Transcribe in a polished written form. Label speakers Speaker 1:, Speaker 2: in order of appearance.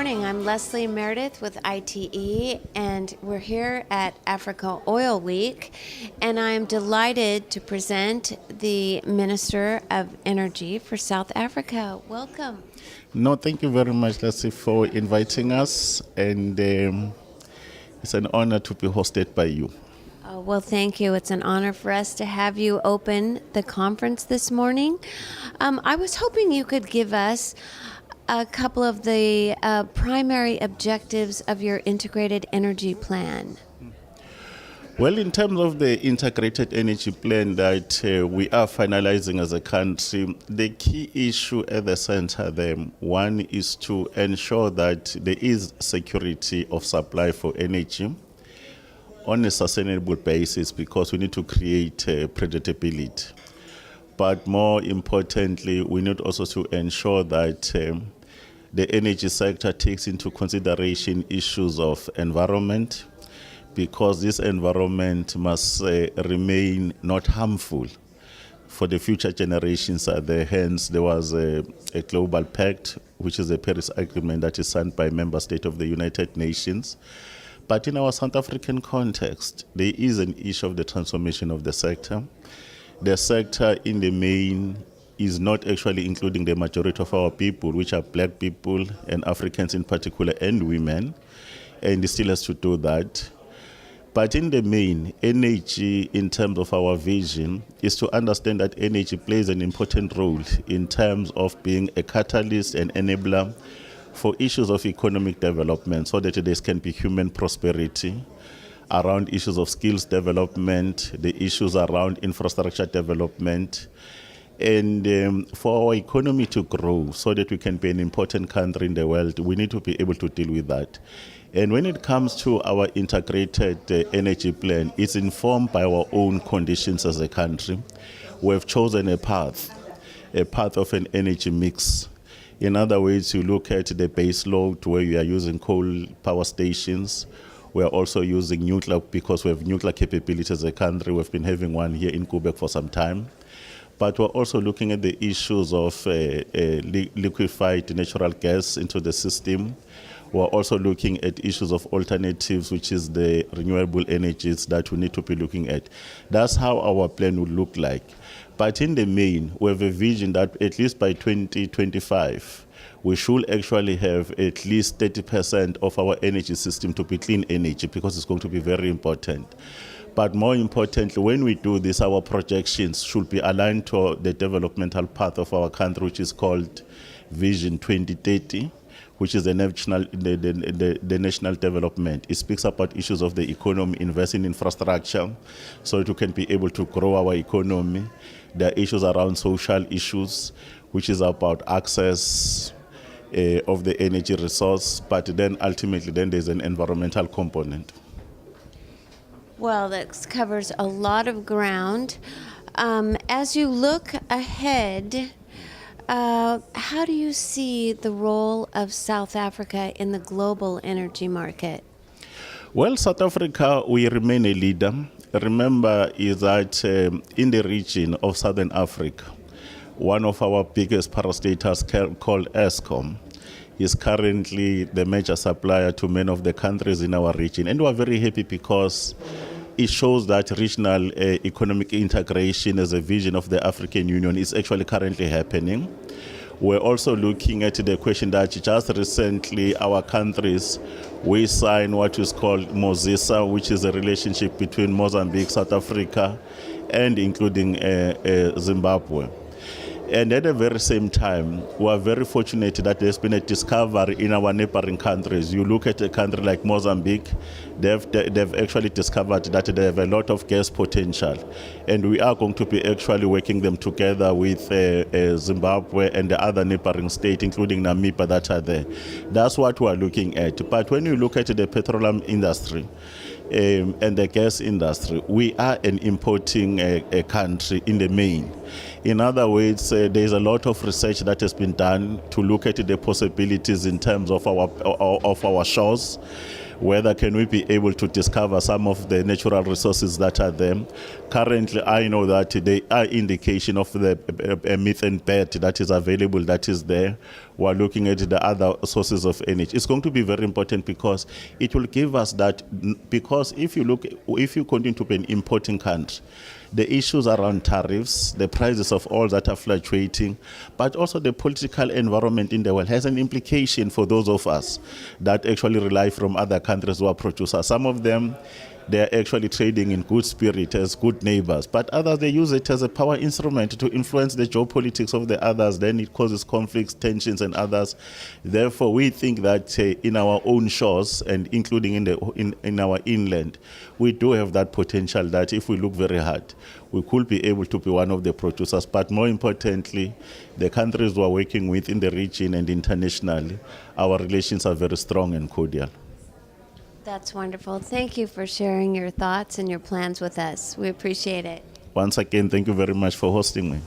Speaker 1: morning. I'm Leslie Meredith with ITE, and we're here at Africa Oil Week, and I'm delighted to present the Minister of Energy for South Africa. Welcome.
Speaker 2: No, thank you very much, Leslie, for inviting us, and it's an honor to be hosted by you.
Speaker 1: Oh, well, thank you. It's an honor for us to have you open the conference this morning. I was hoping you could give us a couple of the primary objectives of your integrated energy plan.
Speaker 2: Well, in terms of the integrated energy plan that we are finalizing as a country, the key issue at the center there, one is to ensure that there is security of supply for energy on a sustainable basis, because we need to create predictability. But more importantly, we need also to ensure that the energy sector takes into consideration issues of environment, because this environment must remain not harmful for the future generations. Hence, there was a global pact, which is a Paris Agreement that is signed by member states of the United Nations. But in our South African context, there is an issue of the transformation of the sector. The sector in the main is not actually including the majority of our people, which are black people and Africans in particular, and women, and it still has to do that. But in the main, energy, in terms of our vision, is to understand that energy plays an important role in terms of being a catalyst and enabler for issues of economic development, so that there can be human prosperity, around issues of skills development, the issues around infrastructure development, and for our economy to grow so that we can be an important country in the world, we need to be able to deal with that. And when it comes to our integrated energy plan, it's informed by our own conditions as a country. We have chosen a path of an energy mix. In other words, you look at the base load where you are using coal power stations. We are also using nuclear because we have nuclear capabilities as a country. We've been having one here in Quebec for some time. But we're also looking at the issues of liquefied natural gas into the system. We're also looking at issues of alternatives, which is the renewable energies that we need to be looking at. That's how our plan would look like. But in the main, we have a vision that at least by 2025, we should actually have at least 30% of our energy system to be clean energy, because it's going to be very important. But more importantly, when we do this, our projections should be aligned to the developmental path of our country, which is called Vision 2030, which is the national development. It speaks about issues of the economy, invest in infrastructure, so that we can be able to grow our economy. There are issues around social issues, which is about access of the energy resource, but then ultimately there's an environmental component.
Speaker 1: Well, that covers a lot of ground. As you look ahead, how do you see the role of South Africa in the global energy market?
Speaker 2: Well, South Africa, we remain a leader. Remember is that in the region of Southern Africa, one of our biggest parastatals called Eskom is currently the major supplier to many of the countries in our region. And we are very happy because it shows that regional economic integration as a vision of the African Union is actually currently happening. We're also looking at the question that just recently our countries, we signed what is called MOSISA, which is a relationship between Mozambique, South Africa, and including Zimbabwe. And at the very same time, we are very fortunate that there's been a discovery in our neighboring countries. You look at a country like Mozambique, they've actually discovered that they have a lot of gas potential. And we are going to be actually working them together with Zimbabwe and the other neighboring states, including Namibia, that are there. That's what we are looking at. But when you look at the petroleum industry, and the gas industry, we are an importing country in the main. In other words, there's a lot of research that has been done to look at the possibilities in terms of our shores. whether can we be able to discover some of the natural resources that are there. Currently, I know that there are indication of the methane bed that is available, that is there. We're looking at the other sources of energy. It's going to be very important because it will give us that, because if you continue to be an importing country, the issues around tariffs, the prices of oil that are fluctuating, but also the political environment in the world has an implication for those of us that actually rely from other countries who are producers. Some of them, they're actually trading in good spirit as good neighbors, but others, they use it as a power instrument to influence the geopolitics of the others. Then it causes conflicts, tensions, and others. Therefore, we think that in our own shores and including in our inland, we do have that potential that if we look very hard, we could be able to be one of the producers. But more importantly, the countries we are working with in the region and internationally, our relations are very strong and cordial.
Speaker 1: That's wonderful. Thank you for sharing your thoughts and your plans with us. We appreciate it.
Speaker 2: Once again, thank you very much for hosting me.